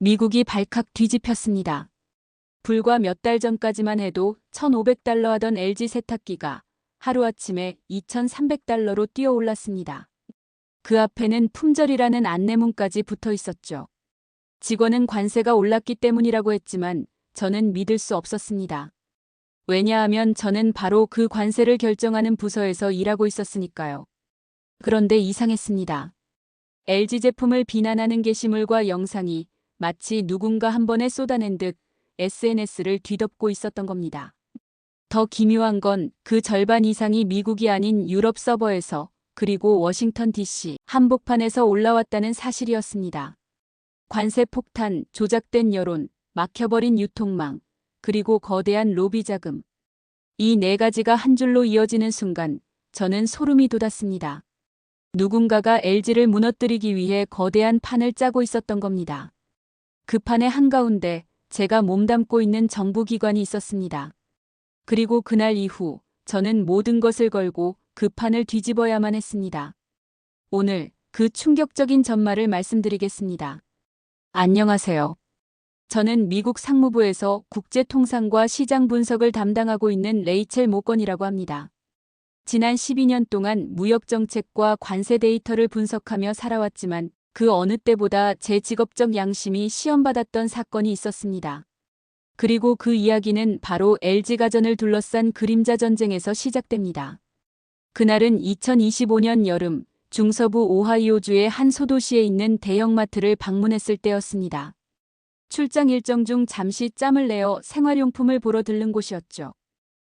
미국이 발칵 뒤집혔습니다. 불과 몇 달 전까지만 해도 1,500달러 하던 LG 세탁기가 하루아침에 2,300달러로 뛰어올랐습니다. 그 앞에는 품절이라는 안내문까지 붙어 있었죠. 직원은 관세가 올랐기 때문이라고 했지만 저는 믿을 수 없었습니다. 왜냐하면 저는 바로 그 관세를 결정하는 부서에서 일하고 있었으니까요. 그런데 이상했습니다. LG 제품을 비난하는 게시물과 영상이 마치 누군가 한 번에 쏟아낸 듯 SNS를 뒤덮고 있었던 겁니다. 더 기묘한 건 그 절반 이상이 미국이 아닌 유럽 서버에서 그리고 워싱턴 DC 한복판에서 올라왔다는 사실이었습니다. 관세 폭탄, 조작된 여론, 막혀버린 유통망, 그리고 거대한 로비 자금. 이 네 가지가 한 줄로 이어지는 순간 저는 소름이 돋았습니다. 누군가가 LG를 무너뜨리기 위해 거대한 판을 짜고 있었던 겁니다. 그 판의 한가운데 제가 몸담고 있는 정부기관이 있었습니다. 그리고 그날 이후 저는 모든 것을 걸고 그 판을 뒤집어야만 했습니다. 오늘 그 충격적인 전말을 말씀드리겠습니다. 안녕하세요. 저는 미국 상무부에서 국제통상과 시장 분석을 담당하고 있는 레이첼 모건이라고 합니다. 지난 12년 동안 무역정책과 관세 데이터를 분석하며 살아왔지만 그 어느 때보다 제 직업적 양심이 시험받았던 사건이 있었습니다. 그리고 그 이야기는 바로 LG가전을 둘러싼 그림자 전쟁에서 시작됩니다. 그날은 2025년 여름 중서부 오하이오주의 한 소도시에 있는 대형마트를 방문했을 때였습니다. 출장 일정 중 잠시 짬을 내어 생활용품을 보러 들른 곳이었죠.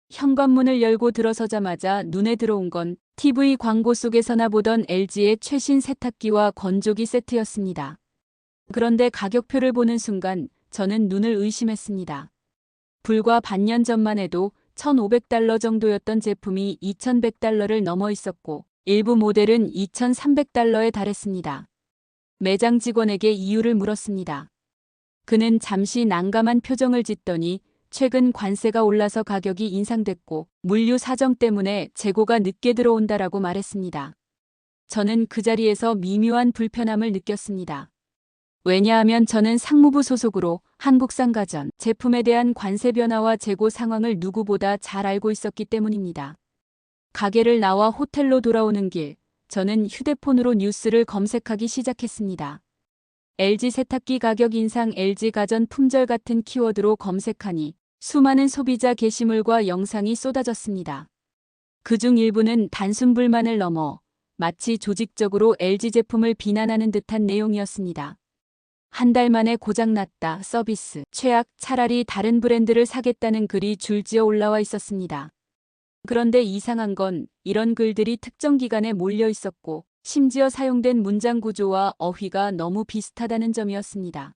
현관문을 열고 들어서자마자 눈에 들어온 건 TV 광고 속에서나 보던 LG의 최신 세탁기와 건조기 세트였습니다. 그런데 가격표를 보는 순간 저는 눈을 의심했습니다. 불과 반년 전만 해도 1,500달러 정도였던 제품이 2,100달러를 넘어 있었고 일부 모델은 2,300달러에 달했습니다. 매장 직원에게 이유를 물었습니다. 그는 잠시 난감한 표정을 짓더니 최근 관세가 올라서 가격이 인상됐고 물류 사정 때문에 재고가 늦게 들어온다라고 말했습니다. 저는 그 자리에서 미묘한 불편함을 느꼈습니다. 왜냐하면 저는 상무부 소속으로 한국산 가전 제품에 대한 관세 변화와 재고 상황을 누구보다 잘 알고 있었기 때문입니다. 가게를 나와 호텔로 돌아오는 길, 저는 휴대폰으로 뉴스를 검색하기 시작했습니다. LG 세탁기 가격 인상, LG 가전 품절 같은 키워드로 검색하니 수많은 소비자 게시물과 영상이 쏟아졌습니다. 그중 일부는 단순 불만을 넘어 마치 조직적으로 LG 제품을 비난하는 듯한 내용이었습니다. 한 달 만에 고장났다, 서비스 최악, 차라리 다른 브랜드를 사겠다는 글이 줄지어 올라와 있었습니다. 그런데 이상한 건 이런 글들이 특정 기간에 몰려 있었고 심지어 사용된 문장 구조와 어휘가 너무 비슷하다는 점이었습니다.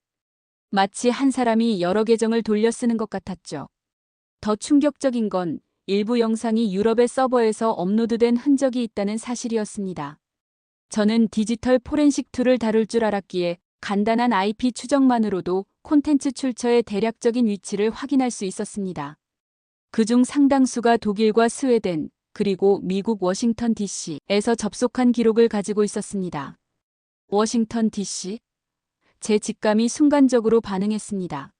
마치 한 사람이 여러 계정을 돌려 쓰는 것 같았죠. 더 충격적인 건 일부 영상이 유럽의 서버에서 업로드된 흔적이 있다는 사실이었습니다. 저는 디지털 포렌식 툴을 다룰 줄 알았기에 간단한 IP 추적만으로도 콘텐츠 출처의 대략적인 위치를 확인할 수 있었습니다. 그중 상당수가 독일과 스웨덴, 그리고 미국 워싱턴 DC에서 접속한 기록을 가지고 있었습니다. 워싱턴 DC? 제 직감이 순간적으로 반응했습니다.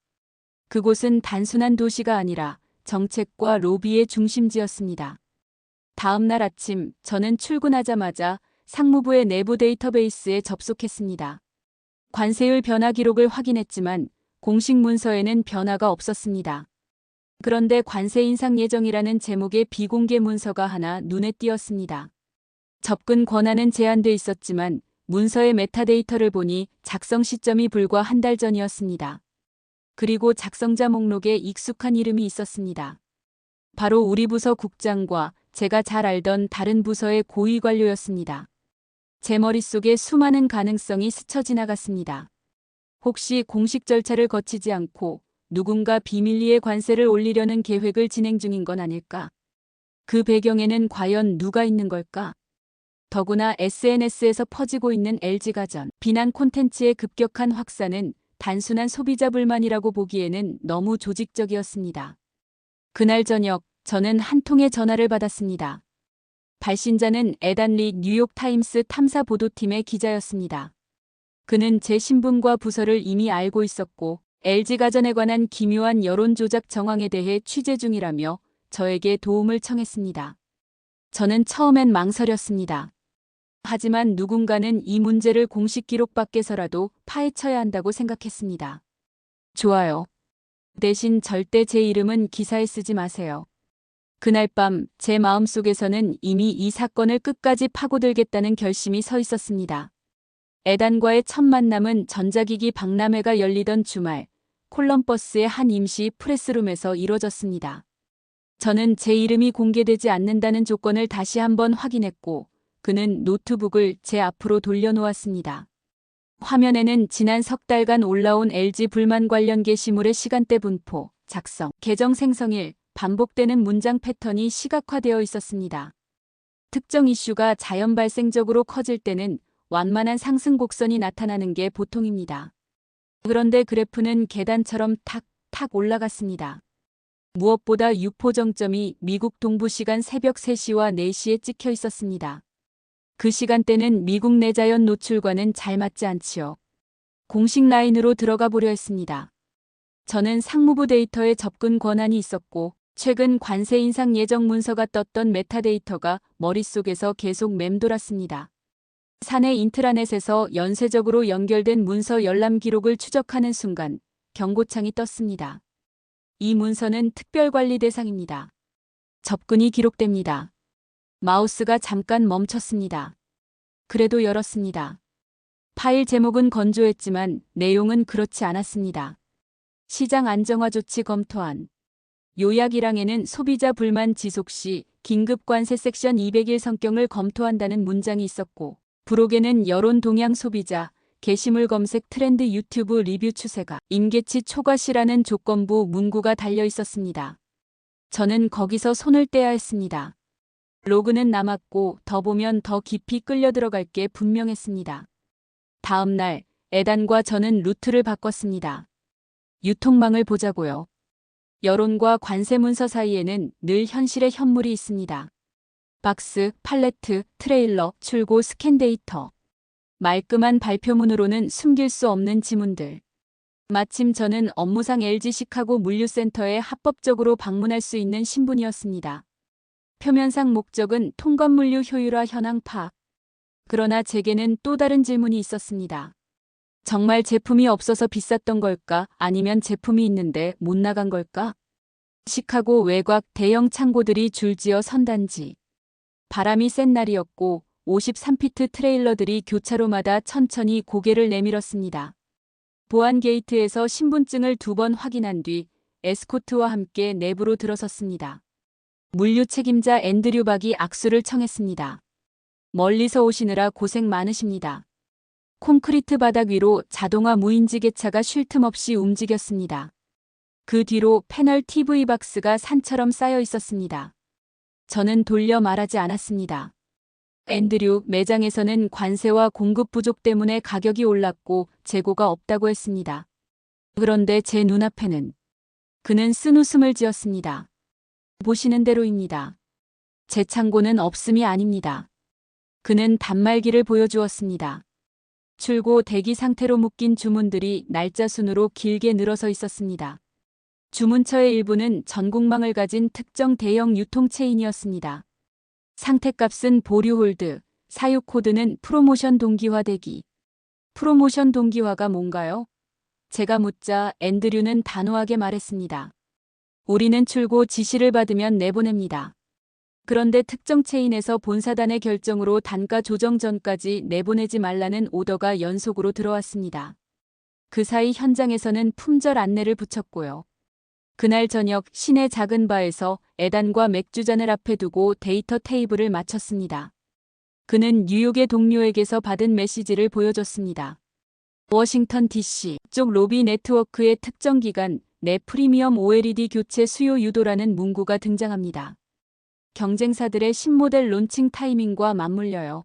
그곳은 단순한 도시가 아니라 정책과 로비의 중심지였습니다. 다음 날 아침 저는 출근하자마자 상무부의 내부 데이터베이스에 접속했습니다. 관세율 변화 기록을 확인했지만 공식 문서에는 변화가 없었습니다. 그런데 관세 인상 예정이라는 제목의 비공개 문서가 하나 눈에 띄었습니다. 접근 권한은 제한돼 있었지만 문서의 메타데이터를 보니 작성 시점이 불과 한 달 전이었습니다. 그리고 작성자 목록에 익숙한 이름이 있었습니다. 바로 우리 부서 국장과 제가 잘 알던 다른 부서의 고위 관료였습니다. 제 머릿속에 수많은 가능성이 스쳐 지나갔습니다. 혹시 공식 절차를 거치지 않고 누군가 비밀리에 관세를 올리려는 계획을 진행 중인 건 아닐까? 그 배경에는 과연 누가 있는 걸까? 더구나 SNS에서 퍼지고 있는 LG가전 비난 콘텐츠의 급격한 확산은 단순한 소비자 불만이라고 보기에는 너무 조직적이었습니다. 그날 저녁 저는 한 통의 전화를 받았습니다. 발신자는 에단 리 뉴욕타임스 탐사 보도팀의 기자였습니다. 그는 제 신분과 부서를 이미 알고 있었고 LG가전에 관한 기묘한 여론 조작 정황에 대해 취재 중이라며 저에게 도움을 청했습니다. 저는 처음엔 망설였습니다. 하지만 누군가는 이 문제를 공식 기록 밖에서라도 파헤쳐야 한다고 생각했습니다. 좋아요. 대신 절대 제 이름은 기사에 쓰지 마세요. 그날 밤 제 마음속에서는 이미 이 사건을 끝까지 파고들겠다는 결심이 서 있었습니다. 에단과의 첫 만남은 전자기기 박람회가 열리던 주말, 콜럼버스의 한 임시 프레스룸에서 이뤄졌습니다. 저는 제 이름이 공개되지 않는다는 조건을 다시 한번 확인했고, 그는 노트북을 제 앞으로 돌려놓았습니다. 화면에는 지난 석 달간 올라온 LG 불만 관련 게시물의 시간대 분포, 작성, 계정 생성일, 반복되는 문장 패턴이 시각화되어 있었습니다. 특정 이슈가 자연 발생적으로 커질 때는 완만한 상승 곡선이 나타나는 게 보통입니다. 그런데 그래프는 계단처럼 탁탁 올라갔습니다. 무엇보다 유포 정점이 미국 동부 시간 새벽 3시와 4시에 찍혀 있었습니다. 그 시간대는 미국 내 자연 노출과는 잘 맞지 않지요. 공식 라인으로 들어가 보려 했습니다. 저는 상무부 데이터에 접근 권한이 있었고 최근 관세 인상 예정 문서가 떴던 메타데이터가 머릿속에서 계속 맴돌았습니다. 사내 인트라넷에서 연쇄적으로 연결된 문서 열람 기록을 추적하는 순간 경고창이 떴습니다. 이 문서는 특별관리 대상입니다. 접근이 기록됩니다. 마우스가 잠깐 멈췄습니다. 그래도 열었습니다. 파일 제목은 건조했지만 내용은 그렇지 않았습니다. 시장 안정화 조치 검토안. 요약 1항에는 소비자 불만 지속 시 긴급 관세 섹션 201 성격을 검토한다는 문장이 있었고 부록에는 여론 동향 소비자, 게시물 검색 트렌드 유튜브 리뷰 추세가 임계치 초과시라는 조건부 문구가 달려 있었습니다. 저는 거기서 손을 떼야 했습니다. 로그는 남았고 더 보면 더 깊이 끌려 들어갈 게 분명했습니다. 다음 날 에단과 저는 루트를 바꿨습니다. 유통망을 보자고요. 여론과 관세 문서 사이에는 늘 현실의 현물이 있습니다. 박스, 팔레트, 트레일러, 출고 스캔 데이터. 말끔한 발표문으로는 숨길 수 없는 지문들. 마침 저는 업무상 LG 시카고 물류센터에 합법적으로 방문할 수 있는 신분이었습니다. 표면상 목적은 통관물류 효율화 현황 파악. 그러나 제게는 또 다른 질문이 있었습니다. 정말 제품이 없어서 비쌌던 걸까? 아니면 제품이 있는데 못 나간 걸까? 시카고 외곽 대형 창고들이 줄지어 선단지. 바람이 센 날이었고 53피트 트레일러들이 교차로마다 천천히 고개를 내밀었습니다. 보안 게이트에서 신분증을 2번 확인한 뒤 에스코트와 함께 내부로 들어섰습니다. 물류 책임자 앤드류 박이 악수를 청했습니다. 멀리서 오시느라 고생 많으십니다. 콘크리트 바닥 위로 자동화 무인지 개차가 쉴 틈 없이 움직였습니다. 그 뒤로 패널 TV 박스가 산처럼 쌓여 있었습니다. 저는 돌려 말하지 않았습니다. 앤드류, 매장에서는 관세와 공급 부족 때문에 가격이 올랐고 재고가 없다고 했습니다. 그런데 제 눈앞에는 그는 쓴 웃음을 지었습니다. 보시는 대로입니다. 제 창고는 없음이 아닙니다. 그는 단말기를 보여주었습니다. 출고 대기 상태로 묶인 주문들이 날짜 순으로 길게 늘어서 있었습니다. 주문처의 일부는 전국망을 가진 특정 대형 유통체인이었습니다. 상태값은 보류 홀드, 사육 코드는 프로모션 동기화되기. 프로모션 동기화가 뭔가요? 제가 묻자 앤드류는 단호하게 말했습니다. 우리는 출고 지시를 받으면 내보냅니다. 그런데 특정 체인에서 본사단의 결정으로 단가 조정 전까지 내보내지 말라는 오더가 연속으로 들어왔습니다. 그 사이 현장에서는 품절 안내를 붙였고요. 그날 저녁 시내 작은 바에서 에단과 맥주잔을 앞에 두고 데이터 테이블을 마쳤습니다. 그는 뉴욕의 동료에게서 받은 메시지를 보여줬습니다. 워싱턴 DC 쪽 로비 네트워크의 특정 기간 내 프리미엄 OLED 교체 수요 유도라는 문구가 등장합니다. 경쟁사들의 신모델 론칭 타이밍과 맞물려요.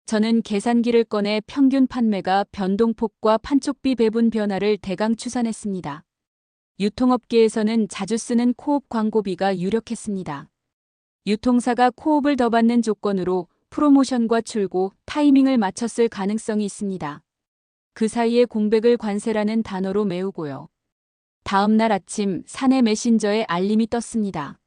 저는 계산기를 꺼내 평균 판매가 변동폭과 판촉비 배분 변화를 대강 추산했습니다. 유통업계에서는 자주 쓰는 코옵 광고비가 유력했습니다. 유통사가 코옵을 더 받는 조건으로 프로모션과 출고, 타이밍을 맞췄을 가능성이 있습니다. 그 사이에 공백을 관세라는 단어로 메우고요. 다음 날 아침 사내 메신저에 알림이 떴습니다.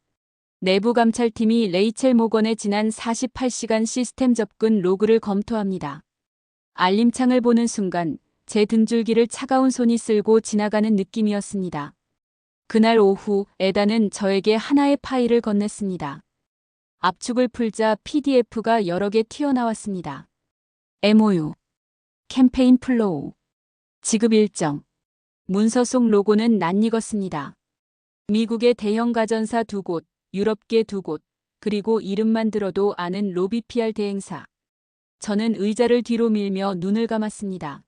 내부 감찰팀이 레이첼 모건의 지난 48시간 시스템 접근 로그를 검토합니다. 알림창을 보는 순간 제 등줄기를 차가운 손이 쓸고 지나가는 느낌이었습니다. 그날 오후 에다는 저에게 하나의 파일을 건넸습니다. 압축을 풀자 PDF가 여러 개 튀어나왔습니다. MOU, 캠페인 플로우, 지급 일정, 문서 속 로고는 낯익었습니다. 미국의 대형 가전사 2곳, 유럽계 2곳, 그리고 이름만 들어도 아는 로비 PR 대행사. 저는 의자를 뒤로 밀며 눈을 감았습니다.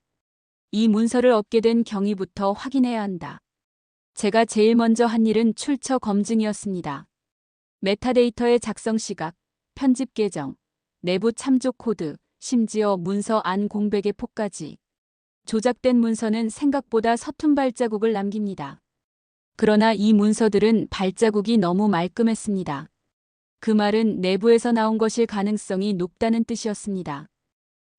이 문서를 얻게 된 경위부터 확인해야 한다. 제가 제일 먼저 한 일은 출처 검증이었습니다. 메타데이터의 작성 시각, 편집 계정, 내부 참조 코드, 심지어 문서 안 공백의 폭까지. 조작된 문서는 생각보다 서툰 발자국을 남깁니다. 그러나 이 문서들은 발자국이 너무 말끔했습니다. 그 말은 내부에서 나온 것일 가능성이 높다는 뜻이었습니다.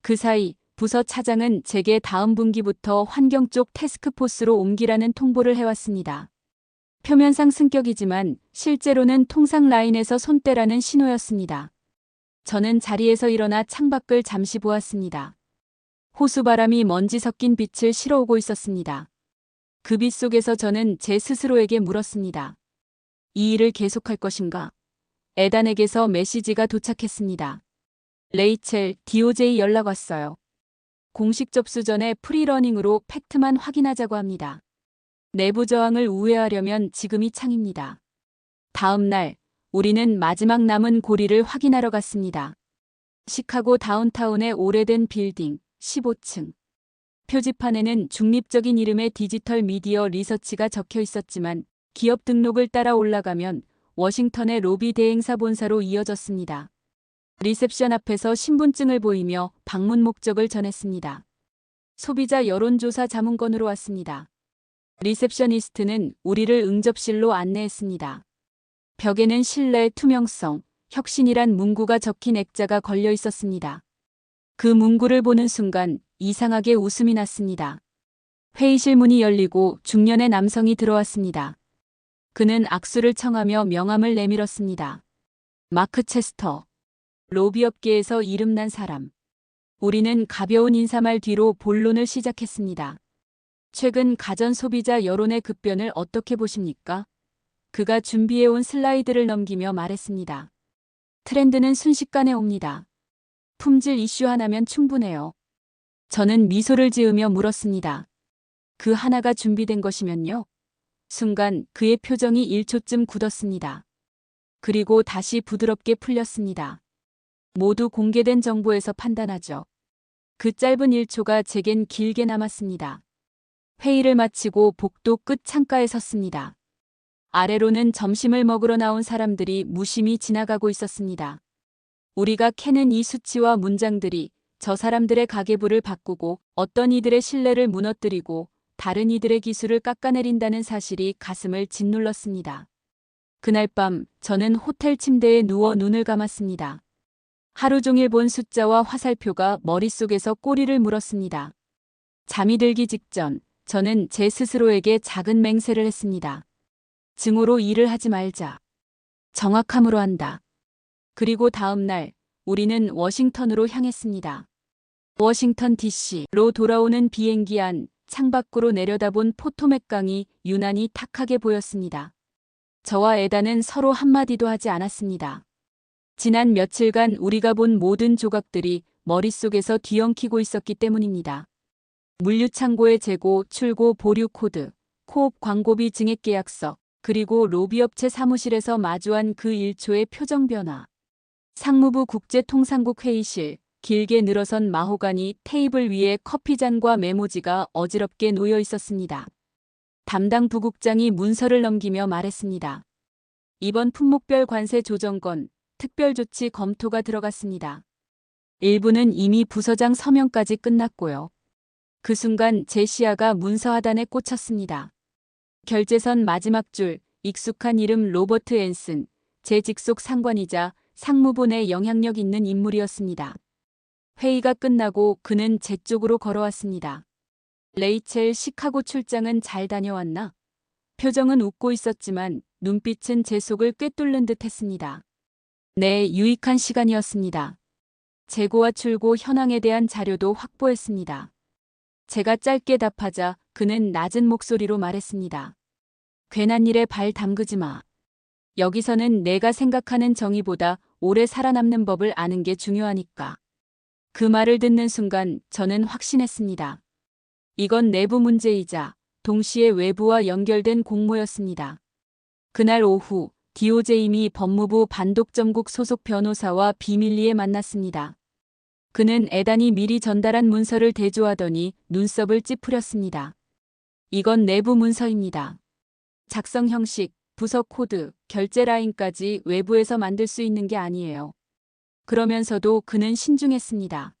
그 사이 부서 차장은 제게 다음 분기부터 환경 쪽 태스크포스로 옮기라는 통보를 해왔습니다. 표면상 승격이지만 실제로는 통상 라인에서 손떼라는 신호였습니다. 저는 자리에서 일어나 창밖을 잠시 보았습니다. 호수바람이 먼지 섞인 빛을 실어오고 있었습니다. 그 빛 속에서 저는 제 스스로에게 물었습니다. 이 일을 계속할 것인가? 에단에게서 메시지가 도착했습니다. 레이첼, DOJ 연락 왔어요. 공식 접수 전에 프리러닝으로 팩트만 확인하자고 합니다. 내부 저항을 우회하려면 지금이 창입니다. 다음 날, 우리는 마지막 남은 고리를 확인하러 갔습니다. 시카고 다운타운의 오래된 빌딩, 15층. 표지판에는 중립적인 이름의 디지털 미디어 리서치가 적혀 있었지만 기업 등록을 따라 올라가면 워싱턴의 로비 대행사 본사로 이어졌습니다. 리셉션 앞에서 신분증을 보이며 방문 목적을 전했습니다. 소비자 여론조사 자문건으로 왔습니다. 리셉셔니스트는 우리를 응접실로 안내했습니다. 벽에는 신뢰, 투명성, 혁신이란 문구가 적힌 액자가 걸려 있었습니다. 그 문구를 보는 순간 이상하게 웃음이 났습니다. 회의실 문이 열리고 중년의 남성이 들어왔습니다. 그는 악수를 청하며 명함을 내밀었습니다. 마크 체스터. 로비업계에서 이름난 사람. 우리는 가벼운 인사말 뒤로 본론을 시작했습니다. 최근 가전 소비자 여론의 급변을 어떻게 보십니까? 그가 준비해온 슬라이드를 넘기며 말했습니다. 트렌드는 순식간에 옵니다. 품질 이슈 하나면 충분해요. 저는 미소를 지으며 물었습니다. 그 하나가 준비된 것이면요? 순간 그의 표정이 1초쯤 굳었습니다. 그리고 다시 부드럽게 풀렸습니다. 모두 공개된 정보에서 판단하죠. 그 짧은 1초가 제겐 길게 남았습니다. 회의를 마치고 복도 끝 창가에 섰습니다. 아래로는 점심을 먹으러 나온 사람들이 무심히 지나가고 있었습니다. 우리가 캐는 이 수치와 문장들이 저 사람들의 가계부를 바꾸고 어떤 이들의 신뢰를 무너뜨리고 다른 이들의 기술을 깎아내린다는 사실이 가슴을 짓눌렀습니다. 그날 밤 저는 호텔 침대에 누워 눈을 감았습니다. 하루 종일 본 숫자와 화살표가 머릿속에서 꼬리를 물었습니다. 잠이 들기 직전 저는 제 스스로에게 작은 맹세를 했습니다. 증오로 일을 하지 말자. 정확함으로 한다. 그리고 다음 날 우리는 워싱턴으로 향했습니다. 워싱턴 DC로 돌아오는 비행기 안 창밖으로 내려다본 포토맥 강이 유난히 탁하게 보였습니다. 저와 에다는 서로 한마디도 하지 않았습니다. 지난 며칠간 우리가 본 모든 조각들이 머릿속에서 뒤엉키고 있었기 때문입니다. 물류창고의 재고, 출고, 보류 코드, 코옵 광고비 증액 계약서, 그리고 로비업체 사무실에서 마주한 그 1초의 표정 변화. 상무부 국제통상국 회의실, 길게 늘어선 마호가니 테이블 위에 커피잔과 메모지가 어지럽게 놓여 있었습니다. 담당 부국장이 문서를 넘기며 말했습니다. 이번 품목별 관세 조정건, 특별조치 검토가 들어갔습니다. 일부는 이미 부서장 서명까지 끝났고요. 그 순간 제 시야가 문서 하단에 꽂혔습니다. 결제선 마지막 줄, 익숙한 이름 로버트 앤슨, 제 직속 상관이자 상무부 내 영향력 있는 인물이었습니다. 회의가 끝나고 그는 제 쪽으로 걸어왔습니다. 레이첼, 시카고 출장은 잘 다녀왔나? 표정은 웃고 있었지만 눈빛은 제 속을 꿰뚫는 듯 했습니다. 네, 유익한 시간이었습니다. 재고와 출고 현황에 대한 자료도 확보했습니다. 제가 짧게 답하자 그는 낮은 목소리로 말했습니다. 괜한 일에 발 담그지 마. 여기서는 내가 생각하는 정의보다 오래 살아남는 법을 아는 게 중요하니까. 그 말을 듣는 순간 저는 확신했습니다. 이건 내부 문제이자 동시에 외부와 연결된 공모였습니다. 그날 오후 DOJ 미 법무부 반독점국 소속 변호사와 비밀리에 만났습니다. 그는 애단이 미리 전달한 문서를 대조하더니 눈썹을 찌푸렸습니다. 이건 내부 문서입니다. 작성 형식, 부서 코드, 결제 라인까지 외부에서 만들 수 있는 게 아니에요. 그러면서도 그는 신중했습니다.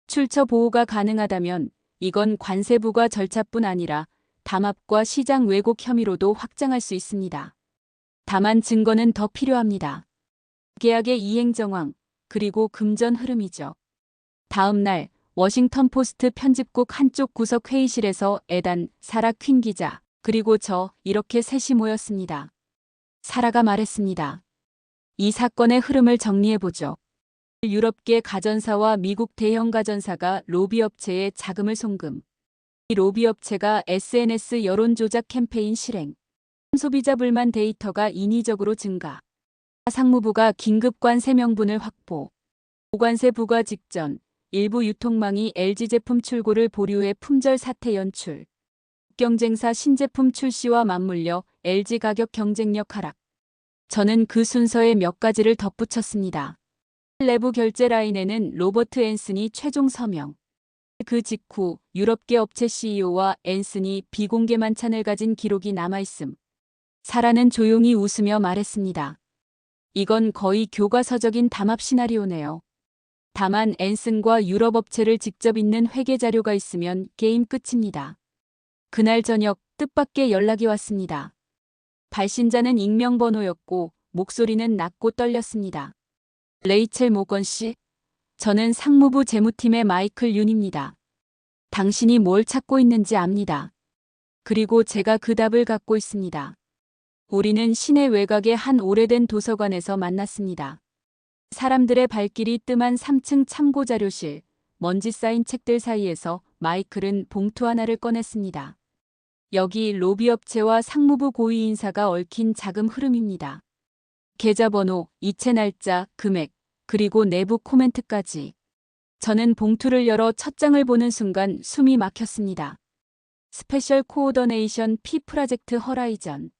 출처 보호가 가능하다면 이건 관세부가 절차뿐 아니라 담합과 시장 왜곡 혐의로도 확장할 수 있습니다. 다만 증거는 더 필요합니다. 계약의 이행 정황, 그리고 금전 흐름이죠. 다음 날 워싱턴 포스트 편집국 한쪽 구석 회의실에서 애단, 사라 퀸 기자, 그리고 저 이렇게 셋이 모였습니다. 사라가 말했습니다. 이 사건의 흐름을 정리해보죠. 유럽계 가전사와 미국 대형 가전사가 로비업체에 자금을 송금. 이 로비업체가 SNS 여론조작 캠페인 실행. 소비자 불만 데이터가 인위적으로 증가. 상무부가 긴급 관세 명분을 확보. 보관세 부과 직전. 일부 유통망이 LG 제품 출고를 보류해 품절 사태 연출. 경쟁사 신제품 출시와 맞물려 LG 가격 경쟁력 하락. 저는 그 순서에 몇 가지를 덧붙였습니다. 내부 결제 라인에는 로버트 앤슨이 최종 서명. 그 직후 유럽계 업체 CEO와 앤슨이 비공개 만찬을 가진 기록이 남아있음. 사라는 조용히 웃으며 말했습니다. 이건 거의 교과서적인 담합 시나리오네요. 다만 앤슨과 유럽 업체를 직접 잇는 회계 자료가 있으면 게임 끝입니다. 그날 저녁 뜻밖의 연락이 왔습니다. 발신자는 익명 번호였고 목소리는 낮고 떨렸습니다. 레이첼 모건 씨, 저는 상무부 재무팀의 마이클 윤입니다. 당신이 뭘 찾고 있는지 압니다. 그리고 제가 그 답을 갖고 있습니다. 우리는 시내 외곽의 한 오래된 도서관에서 만났습니다. 사람들의 발길이 뜸한 3층 참고자료실, 먼지 쌓인 책들 사이에서 마이클은 봉투 하나를 꺼냈습니다. 여기 로비업체와 상무부 고위 인사가 얽힌 자금 흐름입니다. 계좌번호, 이체 날짜, 금액, 그리고 내부 코멘트까지. 저는 봉투를 열어 첫 장을 보는 순간 숨이 막혔습니다. 스페셜 코오더네이션 P 프로젝트 허라이전.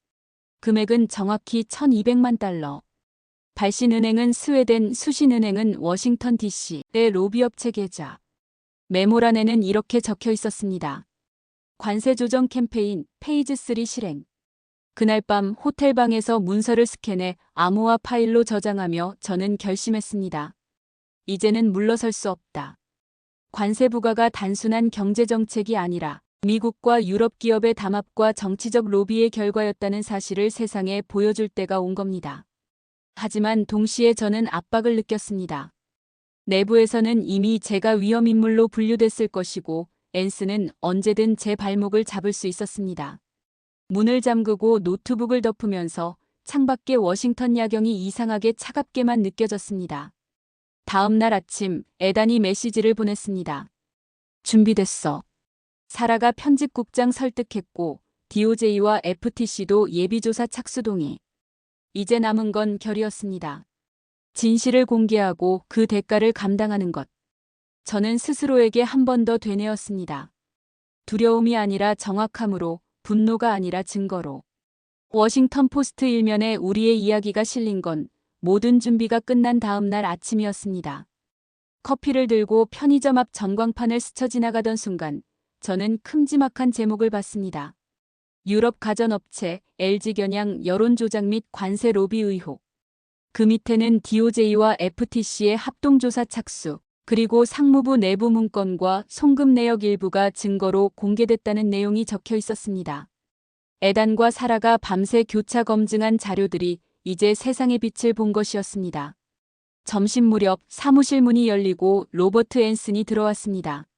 금액은 정확히 1200만 달러. 발신은행은 스웨덴, 수신은행은 워싱턴 DC의 로비업체 계좌. 메모란에는 이렇게 적혀 있었습니다. 관세 조정 캠페인 페이즈 3 실행. 그날 밤 호텔방에서 문서를 스캔해 암호화 파일로 저장하며 저는 결심했습니다. 이제는 물러설 수 없다. 관세 부과가 단순한 경제정책이 아니라 미국과 유럽 기업의 담합과 정치적 로비의 결과였다는 사실을 세상에 보여줄 때가 온 겁니다. 하지만 동시에 저는 압박을 느꼈습니다. 내부에서는 이미 제가 위험인물로 분류됐을 것이고 앤슨은 언제든 제 발목을 잡을 수 있었습니다. 문을 잠그고 노트북을 덮으면서 창밖의 워싱턴 야경이 이상하게 차갑게만 느껴졌습니다. 다음 날 아침 애단이 메시지를 보냈습니다. 준비됐어. 사라가 편집국장 설득했고 DOJ와 FTC도 예비조사 착수 동의. 이제 남은 건 결이었습니다. 진실을 공개하고 그 대가를 감당하는 것. 저는 스스로에게 한 번 더 되뇌었습니다. 두려움이 아니라 정확함으로, 분노가 아니라 증거로. 워싱턴 포스트 일면에 우리의 이야기가 실린 건 모든 준비가 끝난 다음 날 아침이었습니다. 커피를 들고 편의점 앞 전광판을 스쳐 지나가던 순간 저는 큼지막한 제목을 봤습니다. 유럽 가전업체 LG 겨냥 여론조작 및 관세 로비 의혹. 그 밑에는 DOJ와 FTC의 합동조사 착수, 그리고 상무부 내부 문건과 송금 내역 일부가 증거로 공개됐다는 내용이 적혀 있었습니다. 애단과 사라가 밤새 교차 검증한 자료들이 이제 세상의 빛을 본 것이었습니다. 점심 무렵 사무실 문이 열리고 로버트 앤슨이 들어왔습니다.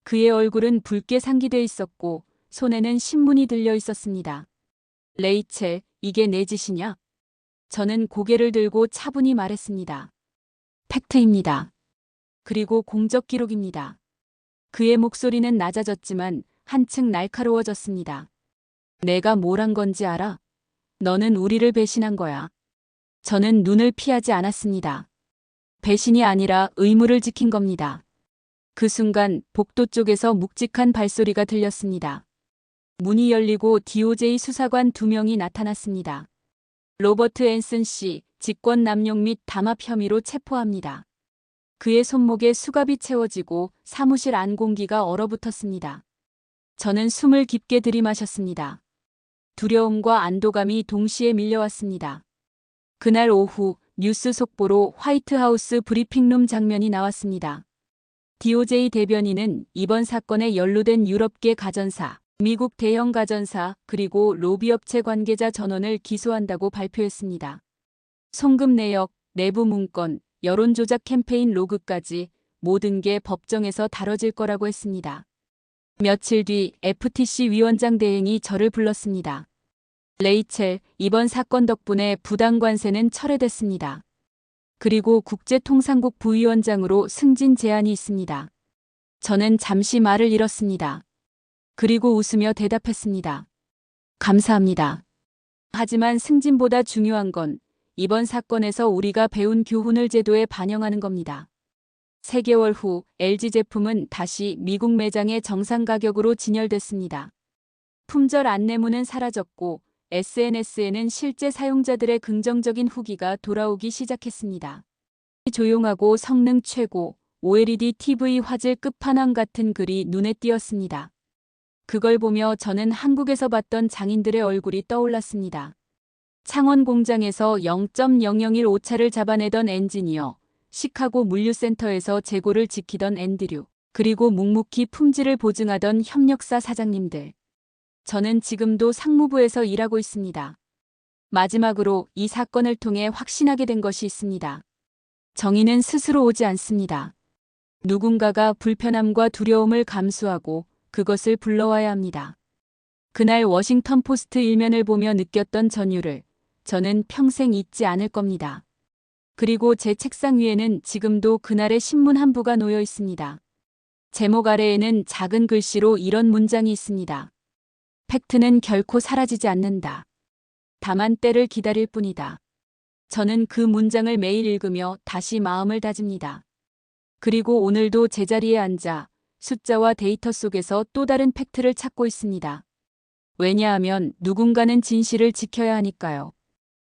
그의 얼굴은 붉게 상기돼 있었고 손에는 신문이 들려 있었습니다. 레이첼, 이게 내 짓이냐? 저는 고개를 들고 차분히 말했습니다. 팩트입니다. 그리고 공적 기록입니다. 그의 목소리는 낮아졌지만 한층 날카로워졌습니다. 내가 뭘 한 건지 알아? 너는 우리를 배신한 거야. 저는 눈을 피하지 않았습니다. 배신이 아니라 의무를 지킨 겁니다. 그 순간 복도 쪽에서 묵직한 발소리가 들렸습니다. 문이 열리고 DOJ 수사관 2명이 나타났습니다. 로버트 앤슨 씨, 직권 남용 및 담합 혐의로 체포합니다. 그의 손목에 수갑이 채워지고 사무실 안 공기가 얼어붙었습니다. 저는 숨을 깊게 들이마셨습니다. 두려움과 안도감이 동시에 밀려왔습니다. 그날 오후 뉴스 속보로 화이트하우스 브리핑룸 장면이 나왔습니다. DOJ 대변인은 이번 사건에 연루된 유럽계 가전사, 미국 대형 가전사, 그리고 로비업체 관계자 전원을 기소한다고 발표했습니다. 송금 내역, 내부 문건, 여론조작 캠페인 로그까지 모든 게 법정에서 다뤄질 거라고 했습니다. 며칠 뒤 FTC 위원장 대행이 저를 불렀습니다. 레이첼, 이번 사건 덕분에 부당 관세는 철회됐습니다. 그리고 국제통상국 부위원장으로 승진 제안이 있습니다. 저는 잠시 말을 잃었습니다. 그리고 웃으며 대답했습니다. 감사합니다. 하지만 승진보다 중요한 건 이번 사건에서 우리가 배운 교훈을 제도에 반영하는 겁니다. 3개월 후 LG 제품은 다시 미국 매장의 정상 가격으로 진열됐습니다. 품절 안내문은 사라졌고 SNS에는 실제 사용자들의 긍정적인 후기가 돌아오기 시작했습니다. 조용하고 성능 최고, OLED TV 화질 끝판왕 같은 글이 눈에 띄었습니다. 그걸 보며 저는 한국에서 봤던 장인들의 얼굴이 떠올랐습니다. 창원 공장에서 0.001 오차를 잡아내던 엔지니어, 시카고 물류센터에서 재고를 지키던 앤드류, 그리고 묵묵히 품질을 보증하던 협력사 사장님들. 저는 지금도 상무부에서 일하고 있습니다. 마지막으로 이 사건을 통해 확신하게 된 것이 있습니다. 정의는 스스로 오지 않습니다. 누군가가 불편함과 두려움을 감수하고 그것을 불러와야 합니다. 그날 워싱턴 포스트 일면을 보며 느꼈던 전율을 저는 평생 잊지 않을 겁니다. 그리고 제 책상 위에는 지금도 그날의 신문 한 부가 놓여 있습니다. 제목 아래에는 작은 글씨로 이런 문장이 있습니다. 팩트는 결코 사라지지 않는다. 다만 때를 기다릴 뿐이다. 저는 그 문장을 매일 읽으며 다시 마음을 다집니다. 그리고 오늘도 제자리에 앉아 숫자와 데이터 속에서 또 다른 팩트를 찾고 있습니다. 왜냐하면 누군가는 진실을 지켜야 하니까요.